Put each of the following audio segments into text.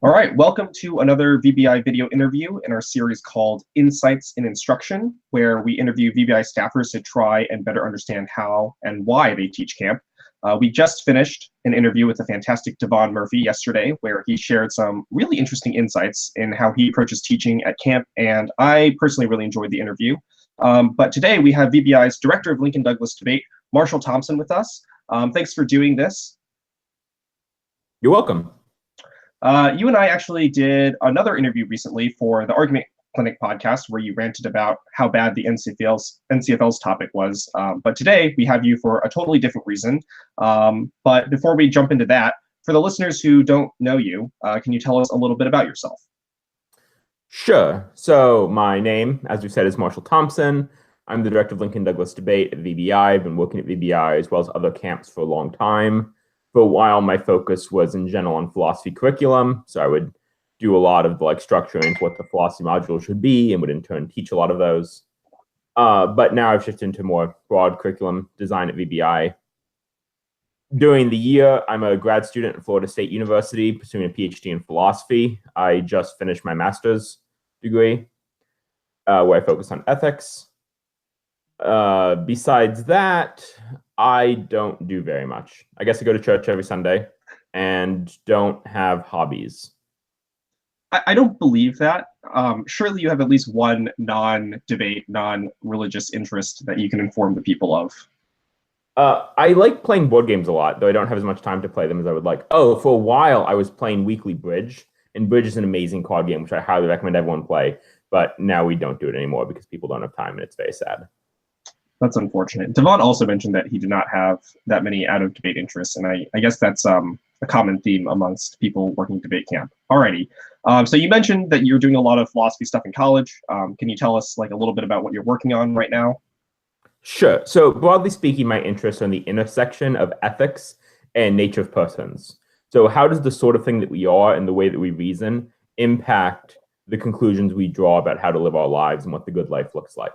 All right, welcome to another VBI video interview in our series called Insights in Instruction, where we interview VBI staffers to try and better understand how and why they teach camp. We just finished an interview with the fantastic Devon Murphy yesterday, where he shared some really interesting insights in how he approaches teaching at camp, and I personally really enjoyed the interview. But today we have VBI's Director of Lincoln Douglas Debate, Marshall Thompson, with us. Thanks for doing this. You're welcome. You and I actually did another interview recently for the Argument Clinic podcast where you ranted about how bad the NCFL's topic was. But today we have you for a totally different reason. But before we jump into that, for the listeners who don't know you, can you tell us a little bit about yourself? Sure. So my name, as we said, is Marshall Thompson. I'm the Director of Lincoln Douglas Debate at VBI. I've been working at VBI as well as other camps for a long time. For a while, my focus was in general on philosophy curriculum. So I would do a lot of structuring what the philosophy module should be and would in turn teach a lot of those. But now I've shifted into more broad curriculum design at VBI. During the year, I'm a grad student at Florida State University pursuing a PhD in philosophy. I just finished my master's degree where I focus on ethics. Besides that, I don't do very much. I guess I go to church every Sunday and don't have hobbies. I don't believe that. Surely you have at least one non-debate, non-religious interest that you can inform the people of. I like playing board games a lot, though I don't have as much time to play them as I would like. Oh, for a while I was playing weekly Bridge, and Bridge is an amazing card game, which I highly recommend everyone play. But now we don't do it anymore because people don't have time, and it's very sad. That's unfortunate. Devon also mentioned that he did not have that many out-of-debate interests, and I guess that's a common theme amongst people working debate camp. Alrighty. So you mentioned that you're doing a lot of philosophy stuff in college. Can you tell us a little bit about what you're working on right now? Sure. So broadly speaking, my interests are in the intersection of ethics and nature of persons. So how does the sort of thing that we are and the way that we reason impact the conclusions we draw about how to live our lives and what the good life looks like?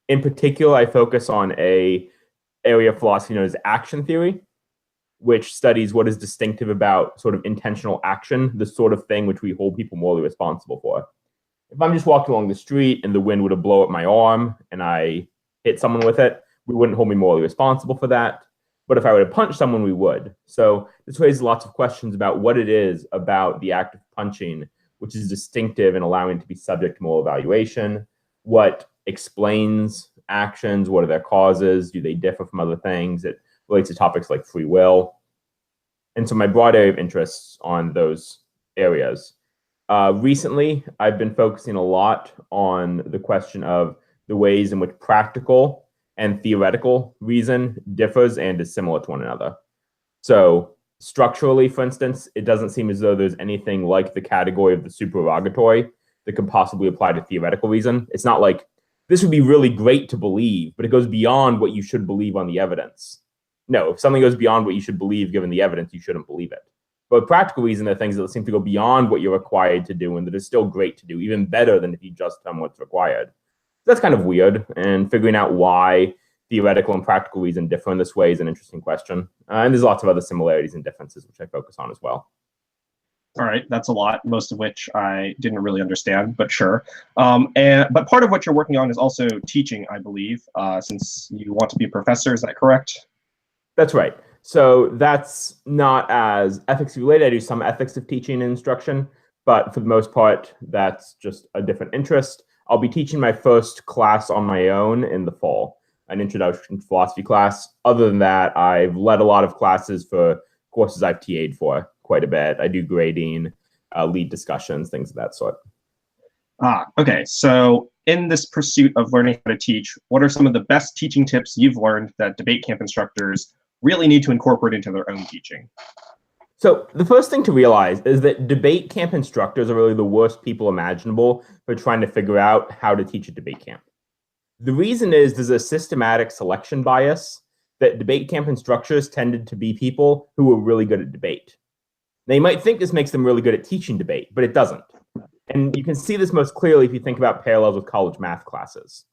In particular, I focus on an area of philosophy known as action theory, which studies what is distinctive about sort of intentional action, the sort of thing which we hold people morally responsible for. If I'm just walking along the street and the wind were to blow up my arm and I hit someone with it, we wouldn't hold me morally responsible for that. But if I were to punch someone, we would. So this raises lots of questions about what it is about the act of punching, which is distinctive and allowing it to be subject to moral evaluation. What explains actions? What are their causes? Do they differ from other things? It relates to topics like free will. And so my broad area of interests on those areas. Recently, I've been focusing a lot on the question of the ways in which practical and theoretical reason differs and is similar to one another. So structurally, for instance, it doesn't seem as though there's anything like the category of the supererogatory that could possibly apply to theoretical reason. It's not like this would be really great to believe, but it goes beyond what you should believe on the evidence. No, if something goes beyond what you should believe given the evidence, you shouldn't believe it. But practical reason are things that seem to go beyond what you're required to do and that is still great to do, even better than if you just done what's required. That's kind of weird, and figuring out why theoretical and practical reason differ in this way is an interesting question. And there's lots of other similarities and differences, which I focus on as well. All right, that's a lot, most of which I didn't really understand, but sure. But part of what you're working on is also teaching, I believe, since you want to be a professor. Is that correct? That's right. So that's not as ethics related. I do some ethics of teaching and instruction, but for the most part, that's just a different interest. I'll be teaching my first class on my own in the fall, an introduction to philosophy class. Other than that, I've led a lot of classes for courses I've TA'd for quite a bit. I do grading, lead discussions, things of that sort. Okay. So in this pursuit of learning how to teach, what are some of the best teaching tips you've learned that debate camp instructors really need to incorporate into their own teaching? So the first thing to realize is that debate camp instructors are really the worst people imaginable for trying to figure out how to teach a debate camp. The reason is there's a systematic selection bias that debate camp instructors tended to be people who were really good at debate. Now, you might think this makes them really good at teaching debate, but it doesn't. And you can see this most clearly if you think about parallels with college math classes.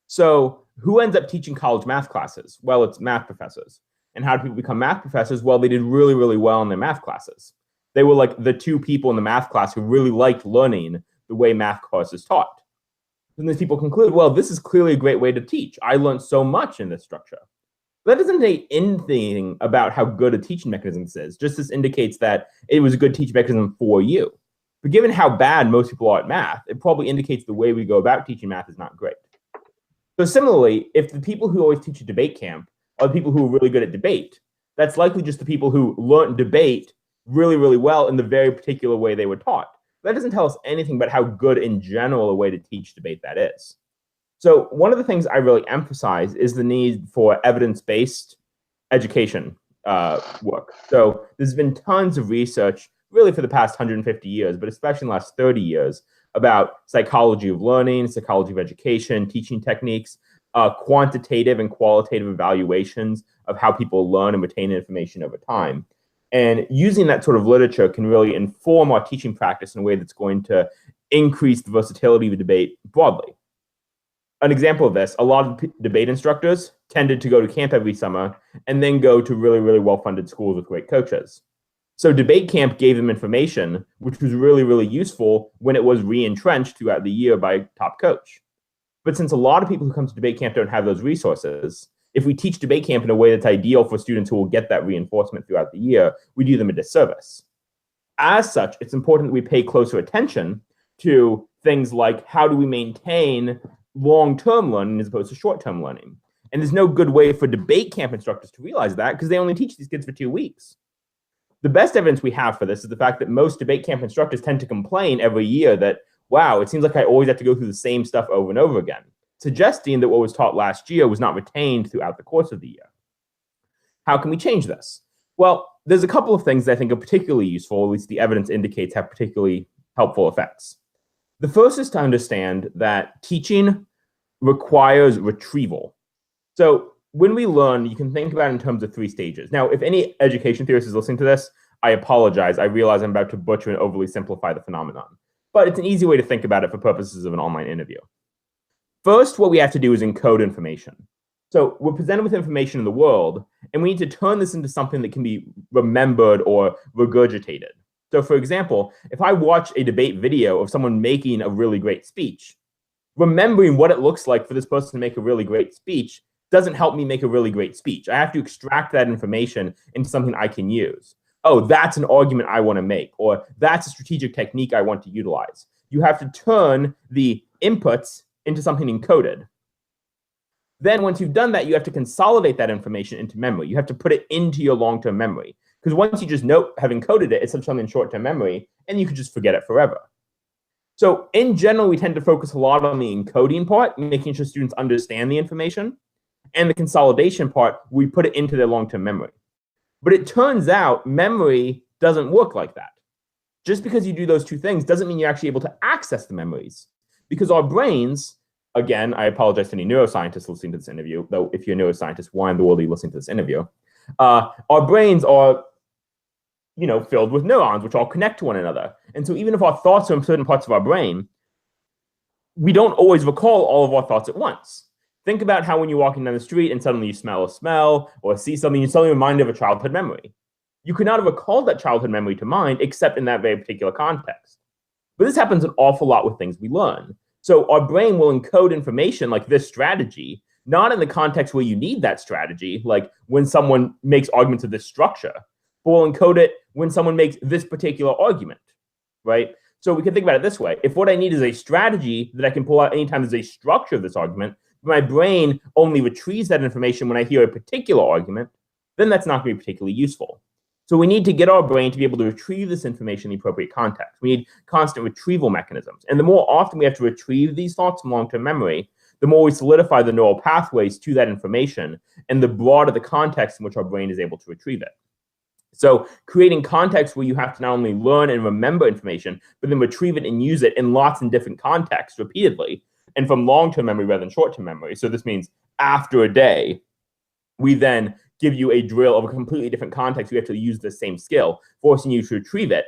So who ends up teaching college math classes? Well, it's math professors. And how do people become math professors? Well, they did really, really well in their math classes. They were like the two people in the math class who really liked learning the way math course is taught. Then these people conclude, well, this is clearly a great way to teach. I learned so much in this structure. That doesn't say anything about how good a teaching mechanism this is. Just this indicates that it was a good teaching mechanism for you. But given how bad most people are at math, it probably indicates the way we go about teaching math is not great. So similarly, if the people who always teach a debate camp are the people who are really good at debate, that's likely just the people who learned debate really, really well in the very particular way they were taught. That doesn't tell us anything about how good in general a way to teach debate that is. So one of the things I really emphasize is the need for evidence-based education work. So there's been tons of research really for the past 150 years, but especially in the last 30 years about psychology of learning, psychology of education, teaching techniques, quantitative and qualitative evaluations of how people learn and retain information over time. And using that sort of literature can really inform our teaching practice in a way that's going to increase the versatility of the debate broadly. An example of this, a lot of debate instructors tended to go to camp every summer and then go to really, really well-funded schools with great coaches. So debate camp gave them information, which was really, really useful when it was re-entrenched throughout the year by a top coach. But since a lot of people who come to debate camp don't have those resources, if we teach debate camp in a way that's ideal for students who will get that reinforcement throughout the year, we do them a disservice. As such, it's important that we pay closer attention to things like how do we maintain long-term learning as opposed to short-term learning. And there's no good way for debate camp instructors to realize that because they only teach these kids for 2 weeks. The best evidence we have for this is the fact that most debate camp instructors tend to complain every year that, wow, it seems like I always have to go through the same stuff over and over again, suggesting that what was taught last year was not retained throughout the course of the year. How can we change this? Well, there's a couple of things that I think are particularly useful, at least the evidence indicates have particularly helpful effects. The first is to understand that teaching requires retrieval. So when we learn, you can think about it in terms of 3 stages. Now, if any education theorist is listening to this, I apologize. I realize I'm about to butcher and overly simplify the phenomenon. But it's an easy way to think about it for purposes of an online interview. First, what we have to do is encode information. So we're presented with information in the world, and we need to turn this into something that can be remembered or regurgitated. So for example, if I watch a debate video of someone making a really great speech, remembering what it looks like for this person to make a really great speech doesn't help me make a really great speech. I have to extract that information into something I can use. Oh, that's an argument I want to make, or that's a strategic technique I want to utilize. You have to turn the inputs into something encoded. Then once you've done that, you have to consolidate that information into memory. You have to put it into your long-term memory. Because once you just have encoded it, it's something in short-term memory, and you could just forget it forever. So in general, we tend to focus a lot on the encoding part, making sure students understand the information, and the consolidation part, we put it into their long-term memory. But it turns out memory doesn't work like that. Just because you do those 2 things doesn't mean you're actually able to access the memories. Because our brains, again, I apologize to any neuroscientists listening to this interview, though if you're a neuroscientist, why in the world are you listening to this interview? Our brains are filled with neurons, which all connect to one another. And so even if our thoughts are in certain parts of our brain, we don't always recall all of our thoughts at once. Think about how when you're walking down the street and suddenly you smell a smell or see something, you're suddenly reminded of a childhood memory. You could not have recalled that childhood memory to mind except in that very particular context. But this happens an awful lot with things we learn. So our brain will encode information like this strategy, not in the context where you need that strategy, like when someone makes arguments of this structure, but we'll encode it when someone makes this particular argument, right? So we can think about it this way. If what I need is a strategy that I can pull out anytime there's a structure of this argument, my brain only retrieves that information when I hear a particular argument, then that's not going to be particularly useful. So we need to get our brain to be able to retrieve this information in the appropriate context. We need constant retrieval mechanisms. And the more often we have to retrieve these thoughts from long-term memory, the more we solidify the neural pathways to that information and the broader the context in which our brain is able to retrieve it. So creating context where you have to not only learn and remember information, but then retrieve it and use it in lots of different contexts repeatedly and from long-term memory rather than short-term memory. So this means after a day, we then give you a drill of a completely different context. We have to use the same skill, forcing you to retrieve it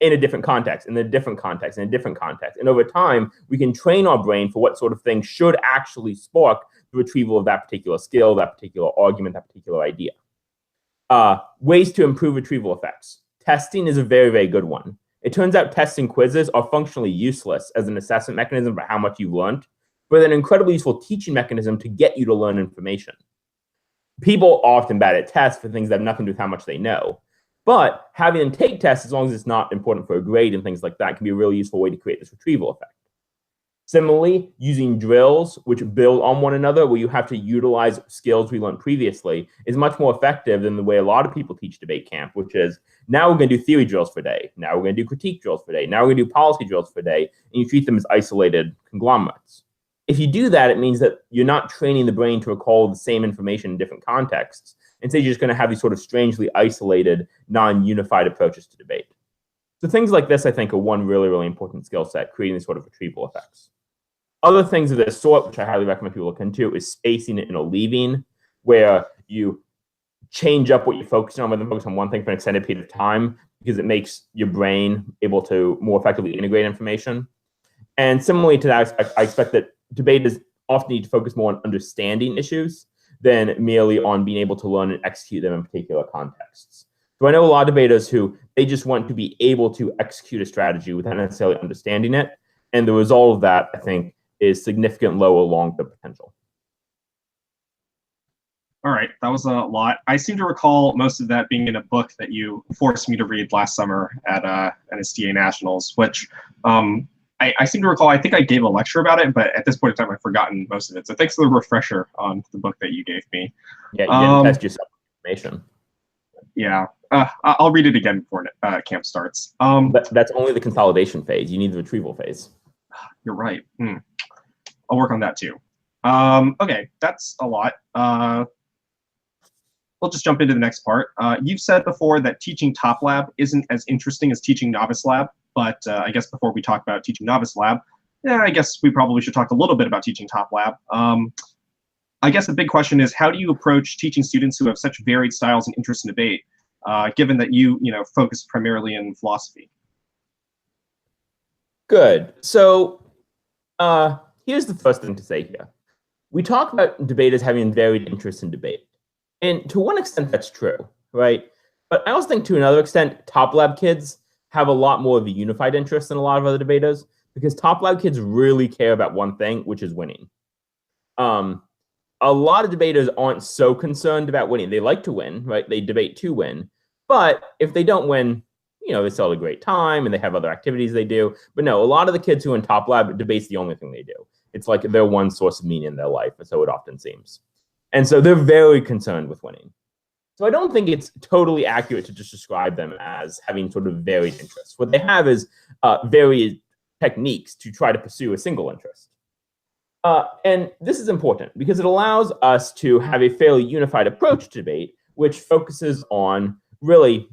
in a different context, in a different context, in a different context. And over time, we can train our brain for what sort of thing should actually spark the retrieval of that particular skill, that particular argument, that particular idea. Ways to improve retrieval effects. testing is a very, very good one. It turns out tests and quizzes are functionally useless as an assessment mechanism for how much you've learned, but an incredibly useful teaching mechanism to get you to learn information. People are often bad at tests for things that have nothing to do with how much they know. But having them take tests, as long as it's not important for a grade and things like that, can be a really useful way to create this retrieval effect. Similarly, using drills, which build on one another, where you have to utilize skills we learned previously, is much more effective than the way a lot of people teach debate camp, which is, now we're going to do theory drills for a day. Now we're going to do critique drills for a day. Now we're going to do policy drills for a day, and you treat them as isolated conglomerates. If you do that, it means that you're not training the brain to recall the same information in different contexts. Instead, you're just going to have these sort of strangely isolated, non-unified approaches to debate. So things like this, I think, are one really, really important skill set, creating these sort of retrieval effects. Other things of this sort, which I highly recommend people look into, is spacing and interleaving, where you change up what you're focusing on, whether you focus on one thing for an extended period of time, because it makes your brain able to more effectively integrate information. And similarly to that, I expect that debaters often need to focus more on understanding issues than merely on being able to learn and execute them in particular contexts. So I know a lot of debaters who they just want to be able to execute a strategy without necessarily understanding it. And the result of that, I think, is significant lower long-term potential. All right, that was a lot. I seem to recall most of that being in a book that you forced me to read last summer at NSTA Nationals, which I seem to recall, I think I gave a lecture about it, but at this point in time, I've forgotten most of it. So thanks for the refresher on the book that you gave me. Yeah, you didn't test yourself with information. Yeah, I'll read it again before camp starts. That's only the consolidation phase. You need the retrieval phase. You're right. I'll work on that too. Okay, that's a lot. We'll just jump into the next part. You've said before that teaching Top Lab isn't as interesting as teaching Novice Lab, but I guess before we talk about teaching Novice Lab, I guess we probably should talk a little bit about teaching Top Lab. I guess the big question is, how do you approach teaching students who have such varied styles and interests in debate, given that you focus primarily in philosophy? Good. So here's the first thing to say here. We talk about debaters having varied interests in debate. And to one extent, that's true, right? But I also think to another extent, Top Lab kids have a lot more of a unified interest than a lot of other debaters, because Top Lab kids really care about one thing, which is winning. A lot of debaters aren't so concerned about winning. They like to win, right? They debate to win. But if they don't win, they still have a great time and they have other activities they do. But no, a lot of the kids who are in Top Lab, debate's the only thing they do. It's like their one source of meaning in their life, and so it often seems. And so they're very concerned with winning. So I don't think it's totally accurate to just describe them as having sort of varied interests. What they have is various techniques to try to pursue a single interest. And this is important because it allows us to have a fairly unified approach to debate, which focuses on really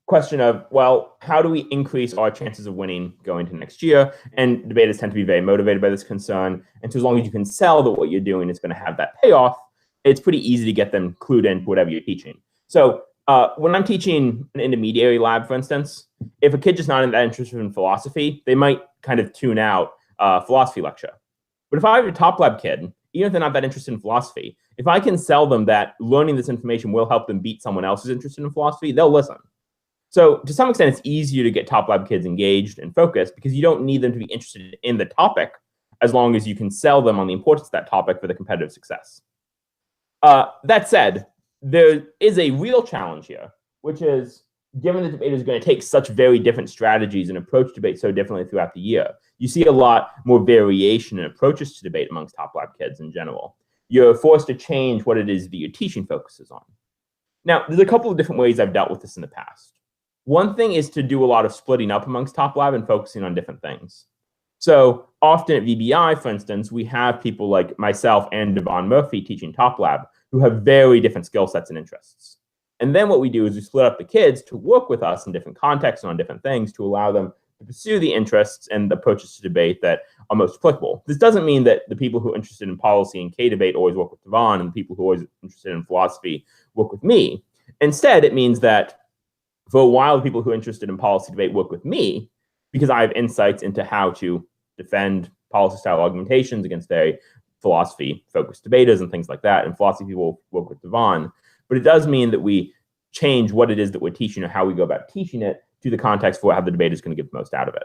question of, well, how do we increase our chances of winning going into next year? And debaters tend to be very motivated by this concern. And so as long as you can sell that what you're doing is going to have that payoff, it's pretty easy to get them clued into whatever you're teaching. So when I'm teaching an intermediary lab, for instance, if a kid just not that interested in philosophy, they might kind of tune out a philosophy lecture. But if I have a Top Lab kid, even if they're not that interested in philosophy, if I can sell them that learning this information will help them beat someone else who's interested in philosophy, they'll listen. So to some extent, it's easier to get Top Lab kids engaged and focused because you don't need them to be interested in the topic as long as you can sell them on the importance of that topic for the competitive success. That said, there is a real challenge here, which is given the debate is going to take such very different strategies and approach debate so differently throughout the year, you see a lot more variation in approaches to debate amongst Top Lab kids in general. You're forced to change what it is that your teaching focuses on. Now, there's a couple of different ways I've dealt with this in the past. One thing is to do a lot of splitting up amongst Top Lab and focusing on different things. So often at VBI, for instance, we have people like myself and Devon Murphy teaching Top Lab who have very different skill sets and interests. And then what we do is we split up the kids to work with us in different contexts and on different things to allow them to pursue the interests and the approaches to debate that are most applicable. This doesn't mean that the people who are interested in policy and K-debate always work with Devon and the people who are always interested in philosophy work with me. Instead, it means that for a while, the people who are interested in policy debate work with me because I have insights into how to defend policy-style argumentations against very philosophy-focused debaters and things like that. And philosophy people work with Devon. But it does mean that we change what it is that we're teaching or how we go about teaching it to the context for how the debate is going to get the most out of it.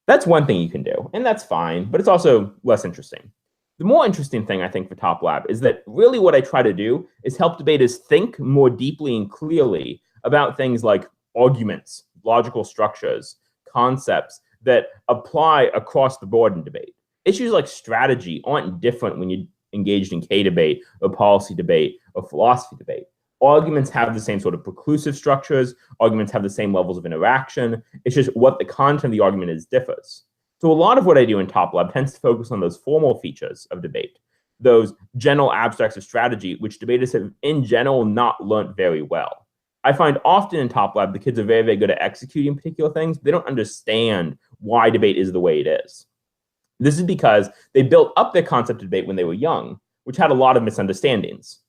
That's one thing you can do, and that's fine, but it's also less interesting. The more interesting thing, I think, for Top Lab is that really what I try to do is help debaters think more deeply and clearly about things like arguments, logical structures, concepts that apply across the board in debate. Issues like strategy aren't different when you're engaged in K debate or policy debate or philosophy debate. Arguments have the same sort of preclusive structures. Arguments have the same levels of interaction. It's just what the content of the argument is differs. So a lot of what I do in Top Lab tends to focus on those formal features of debate, those general abstracts of strategy, which debaters have in general not learned very well. I find often in Top Lab, the kids are very, very good at executing particular things. They don't understand why debate is the way it is. This is because they built up their concept of debate when they were young, which had a lot of misunderstandings.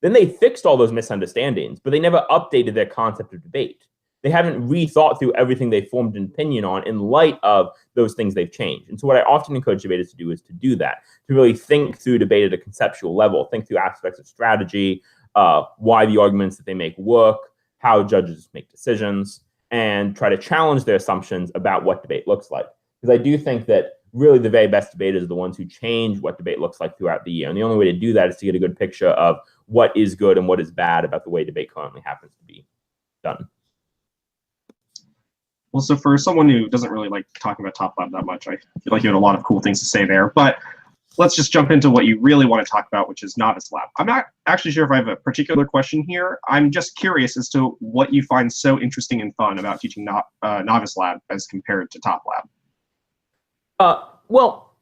Then they fixed all those misunderstandings, but they never updated their concept of debate. They haven't rethought through everything they formed an opinion on in light of those things they've changed. And so what I often encourage debaters to do is to do that, to really think through debate at a conceptual level, think through aspects of strategy, why the arguments that they make work, how judges make decisions, and try to challenge their assumptions about what debate looks like. Because I do think that really the very best debaters are the ones who change what debate looks like throughout the year. And the only way to do that is to get a good picture of what is good and what is bad about the way debate currently happens to be done. Well, so for someone who doesn't really like talking about Top Lab that much, I feel like you had a lot of cool things to say there. But let's just jump into what you really want to talk about, which is Novice Lab. I'm not actually sure if I have a particular question here. I'm just curious as to what you find so interesting and fun about teaching Novice Lab as compared to Top Lab. Well,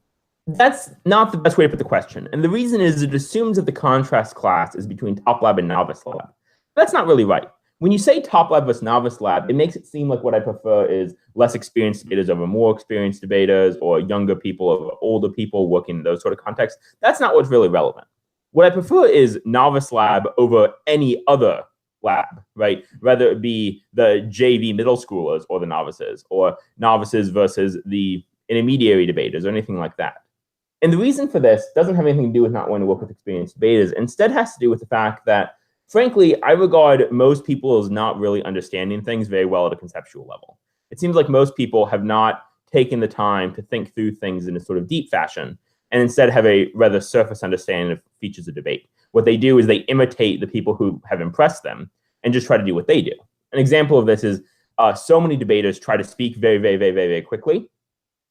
that's not the best way to put the question. And the reason is it assumes that the contrast class is between Top Lab and Novice Lab. That's not really right. When you say Top Lab versus Novice Lab, it makes it seem like what I prefer is less experienced debaters over more experienced debaters, or younger people over older people working in those sort of contexts. That's not what's really relevant. What I prefer is Novice Lab over any other lab, right? Whether it be the JV middle schoolers or the novices, or novices versus the intermediary debaters, or anything like that. And the reason for this doesn't have anything to do with not wanting to work with experienced debaters. Instead, has to do with the fact that, frankly, I regard most people as not really understanding things very well at a conceptual level. It seems like most people have not taken the time to think through things in a sort of deep fashion, and instead have a rather surface understanding of features of debate. What they do is they imitate the people who have impressed them and just try to do what they do. An example of this is so many debaters try to speak very, very, very, very, very quickly,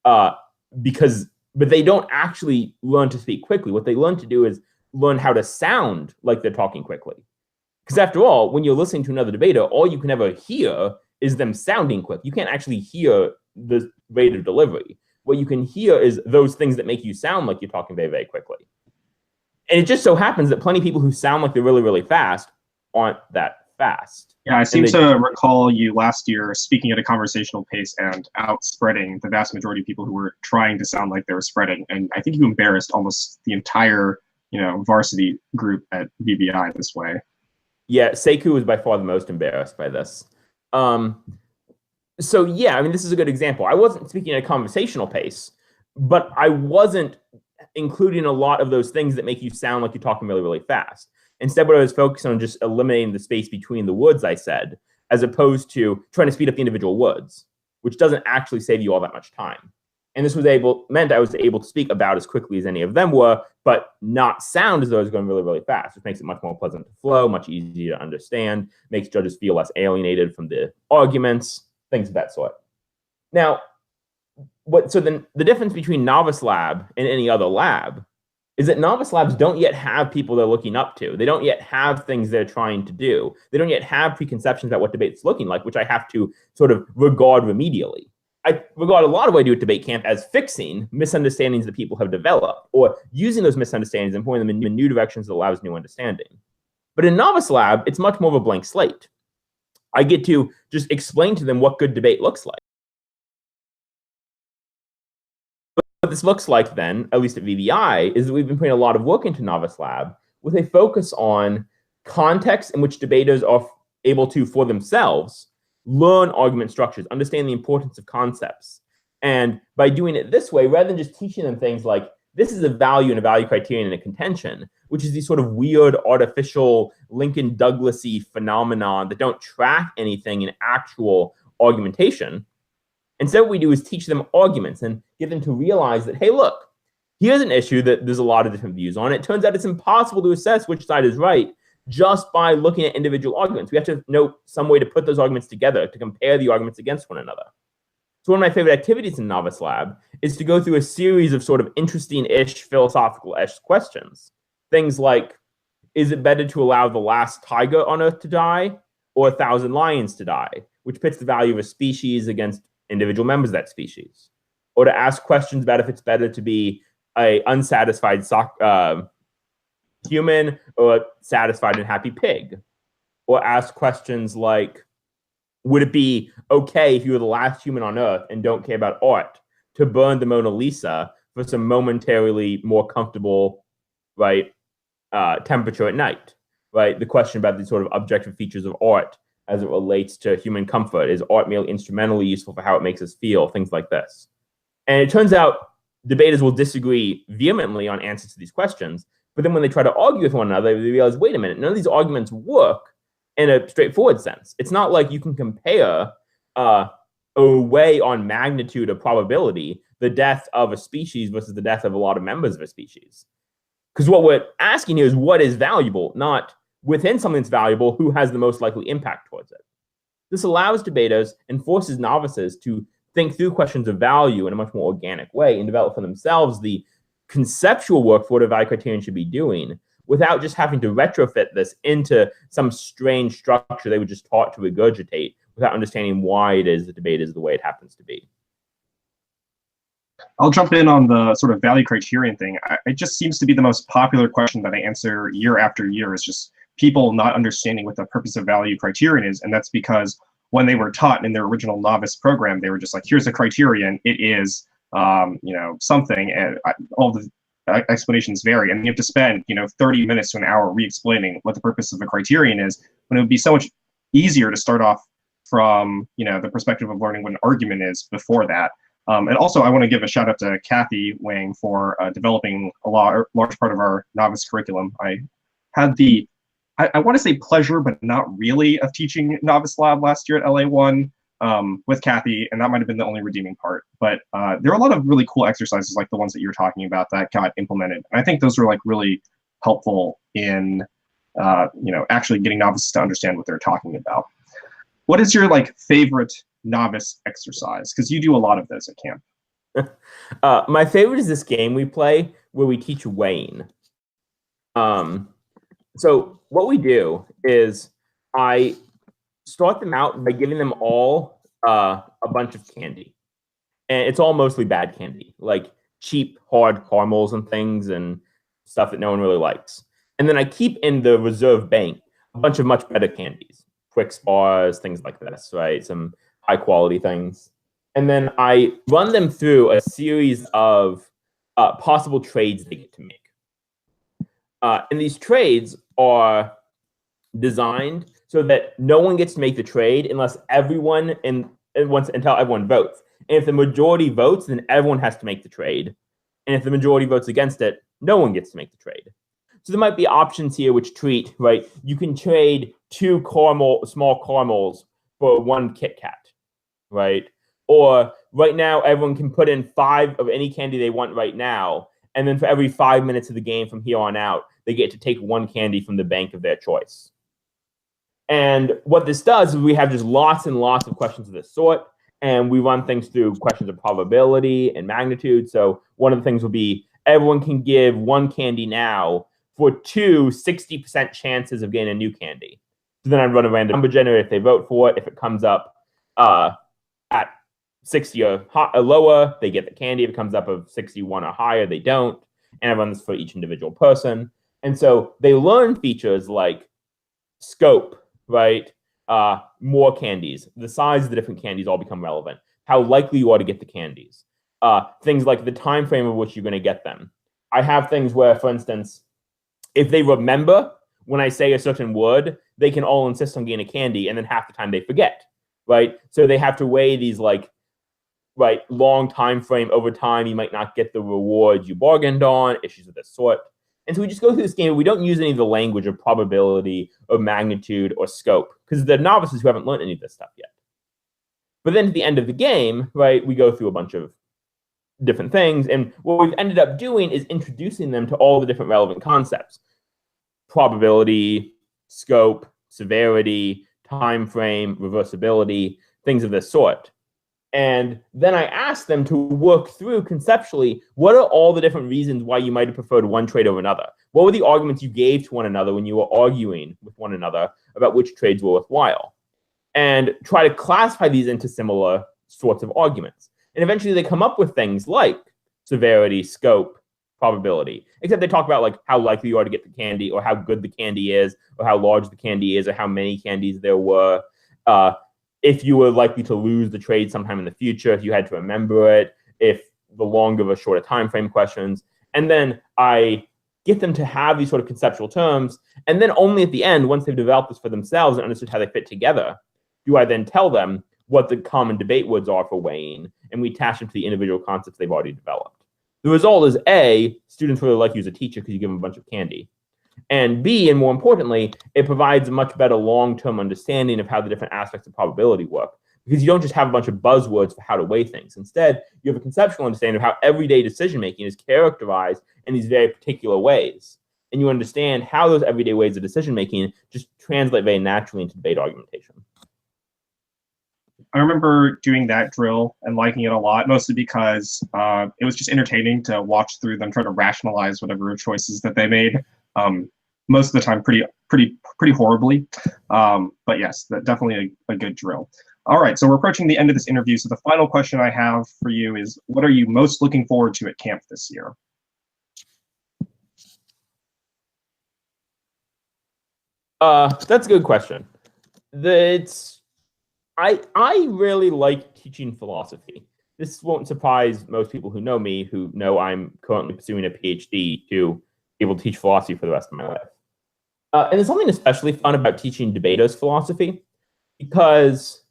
but they don't actually learn to speak quickly. What they learn to do is learn how to sound like they're talking quickly. Because after all, when you're listening to another debater, all you can ever hear is them sounding quick. You can't actually hear the rate of delivery. What you can hear is those things that make you sound like you're talking very, very quickly. And it just so happens that plenty of people who sound like they're really, really fast aren't that fast. Yeah, I seem to recall you last year speaking at a conversational pace and outspreading the vast majority of people who were trying to sound like they were spreading. And I think you embarrassed almost the entire, varsity group at VBI this way. Yeah, Sekou was by far the most embarrassed by this. So yeah, I mean, this is a good example. I wasn't speaking at a conversational pace, but I wasn't including a lot of those things that make you sound like you're talking really, really fast. Instead, what I was focused on just eliminating the space between the words I said, as opposed to trying to speed up the individual words, which doesn't actually save you all that much time. And this meant I was able to speak about as quickly as any of them were, but not sound as though I was going really, really fast, which makes it much more pleasant to flow, much easier to understand, makes judges feel less alienated from the arguments, things of that sort. Now, so then the difference between Novice Lab and any other lab is that Novice Labs don't yet have people they're looking up to. They don't yet have things they're trying to do. They don't yet have preconceptions about what debate's looking like, which I have to sort of regard remedially. I regard a lot of what I do at debate camp as fixing misunderstandings that people have developed, or using those misunderstandings and pointing them in new directions that allows new understanding. But in Novice Lab, it's much more of a blank slate. I get to just explain to them what good debate looks like. What this looks like then, at least at VBI, is that we've been putting a lot of work into Novice Lab with a focus on contexts in which debaters are able to, for themselves, learn argument structures, understand the importance of concepts. And by doing it this way, rather than just teaching them things like this is a value and a value criterion and a contention, which is these sort of weird, artificial, Lincoln Douglas-y phenomenon that don't track anything in actual argumentation. Instead, what we do is teach them arguments and get them to realize that, hey, look, here's an issue that there's a lot of different views on. It turns out it's impossible to assess which side is right just by looking at individual arguments. We have to know some way to put those arguments together, to compare the arguments against one another. So one of my favorite activities in Novice Lab is to go through a series of sort of interesting-ish, philosophical-ish questions. Things like, is it better to allow the last tiger on Earth to die or 1,000 lions to die, which pits the value of a species against individual members of that species? Or to ask questions about if it's better to be an unsatisfied human or a satisfied and happy pig? Or ask questions like, would it be okay if you were the last human on Earth and don't care about art to burn the Mona Lisa for some momentarily more comfortable, right, temperature at night, right? The question about the sort of objective features of art as it relates to human comfort. Is art merely instrumentally useful for how it makes us feel? Things like this. And it turns out debaters will disagree vehemently on answers to these questions, but then when they try to argue with one another, they realize, wait a minute, none of these arguments work in a straightforward sense. It's not like you can compare a way on magnitude of probability the death of a species versus the death of a lot of members of a species. Because what we're asking here is what is valuable, not within something that's valuable, who has the most likely impact towards it. This allows debaters and forces novices to think through questions of value in a much more organic way and develop for themselves the conceptual work for what a value criterion should be doing, without just having to retrofit this into some strange structure they were just taught to regurgitate without understanding why it is the debate is the way it happens to be. I'll jump in on the sort of value criterion thing. It just seems to be the most popular question that I answer year after year, is just people not understanding what the purpose of value criterion is. And that's because when they were taught in their original novice program, they were just like, here's a criterion, it is something, and all the explanations vary, and you have to spend 30 minutes to an hour re-explaining what the purpose of a criterion is, when it would be so much easier to start off from the perspective of learning what an argument is before that. And also, I want to give a shout out to Kathy Wang for developing a large part of our novice curriculum. I had the, I want to say pleasure, but not really, of teaching Novice Lab last year at LA1 with Kathy, and that might have been the only redeeming part. But there are a lot of really cool exercises like the ones that you're talking about that got implemented. And I think those are like really helpful in actually getting novices to understand what they're talking about. What is your favorite novice exercise? Because you do a lot of those at camp. My favorite is this game we play where we teach weighing. So what we do is I start them out by giving them all a bunch of candy. And it's all mostly bad candy, like cheap, hard caramels and things and stuff that no one really likes. And then I keep in the reserve bank a bunch of much better candies, Twix bars, things like this, right? Some high quality things. And then I run them through a series of possible trades they get to make. And these trades are designed so that no one gets to make the trade unless everyone until everyone votes. And if the majority votes, then everyone has to make the trade. And if the majority votes against it, no one gets to make the trade. So there might be options here which treat, right? You can trade 2 small caramels for 1 Kit Kat, right? Or right now, everyone can put in 5 of any candy they want right now. And then for every 5 minutes of the game from here on out, they get to take 1 candy from the bank of their choice. And what this does is we have just lots and lots of questions of this sort. And we run things through questions of probability and magnitude. So one of the things will be everyone can give 1 candy now for 2 60% chances of getting a new candy. So then I run a random number generator if they vote for it. If it comes up at 60 or lower, they get the candy. If it comes up of 61 or higher, they don't. And I run this for each individual person. And so they learn features like scope, right? More candies. The size of the different candies all become relevant. How likely you are to get the candies. Things like the time frame of which you're going to get them. I have things where, for instance, if they remember when I say a certain word, they can all insist on getting a candy, and then half the time they forget, right? So they have to weigh these right, long time frame. Over time, you might not get the rewards you bargained on, issues of this sort. And so we just go through this game. We don't use any of the language of probability or magnitude or scope because they're novices who haven't learned any of this stuff yet. But then at the end of the game, right, we go through a bunch of different things. And what we've ended up doing is introducing them to all the different relevant concepts: probability, scope, severity, time frame, reversibility, things of this sort. And then I asked them to work through conceptually, what are all the different reasons why you might have preferred one trade over another? What were the arguments you gave to one another when you were arguing with one another about which trades were worthwhile? And try to classify these into similar sorts of arguments. And eventually they come up with things like severity, scope, probability, except they talk about like how likely you are to get the candy, or how good the candy is, or how large the candy is, or how many candies there were. If you were likely to lose the trade sometime in the future, if you had to remember it, if the longer or shorter time frame questions. And then I get them to have these sort of conceptual terms. And then only at the end, once they've developed this for themselves and understood how they fit together, do I then tell them what the common debate words are for weighing, and we attach them to the individual concepts they've already developed. The result is A, students really like you as a teacher because you give them a bunch of candy. And B, and more importantly, it provides a much better long-term understanding of how the different aspects of probability work, because you don't just have a bunch of buzzwords for how to weigh things. Instead, you have a conceptual understanding of how everyday decision-making is characterized in these very particular ways. And you understand how those everyday ways of decision-making just translate very naturally into debate argumentation. I remember doing that drill and liking it a lot, mostly because it was just entertaining to watch through them try to rationalize whatever choices that they made. Most of the time, pretty horribly. But yes, definitely a good drill. All right, so we're approaching the end of this interview. So the final question I have for you is, what are you most looking forward to at camp this year? That's a good question. I really like teaching philosophy. This won't surprise most people who know me, who know I'm currently pursuing a PhD to be able to teach philosophy for the rest of my life. And there's something especially fun about teaching debaters philosophy, because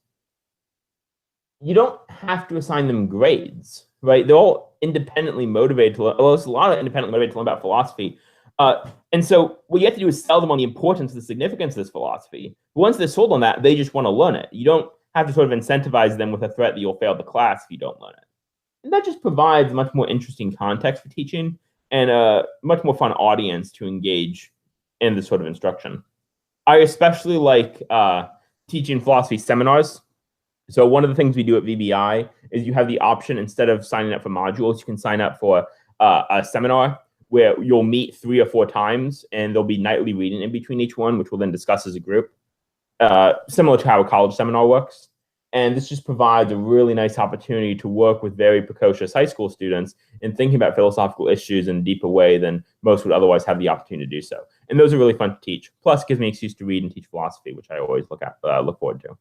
you don't have to assign them grades, right? They're all independently motivated to learn. Well, there's a lot of independently motivated to learn about philosophy. And so what you have to do is sell them on the importance, the significance of this philosophy. But once they're sold on that, they just want to learn it. You don't have to sort of incentivize them with a threat that you'll fail the class if you don't learn it. And that just provides much more interesting context for teaching and a much more fun audience to engage in this sort of instruction. I especially like teaching philosophy seminars. So one of the things we do at VBI is you have the option, instead of signing up for modules, you can sign up for a seminar where you'll meet 3 or 4 times, and there'll be nightly reading in between each one, which we'll then discuss as a group, similar to how a college seminar works. And this just provides a really nice opportunity to work with very precocious high school students in thinking about philosophical issues in a deeper way than most would otherwise have the opportunity to do so. And those are really fun to teach. Plus, it gives me an excuse to read and teach philosophy, which I always look forward to.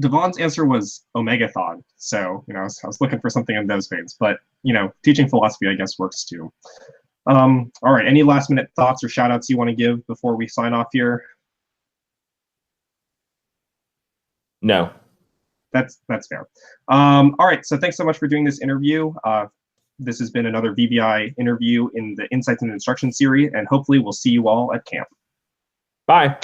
Devon's answer was Omegathon, so I was looking for something in those veins. But teaching philosophy, I guess, works too. All right, any last-minute thoughts or shout-outs you want to give before we sign off here? No. That's fair. All right, so thanks so much for doing this interview. This has been another VBI interview in the Insights and Instruction series, and hopefully we'll see you all at camp. Bye.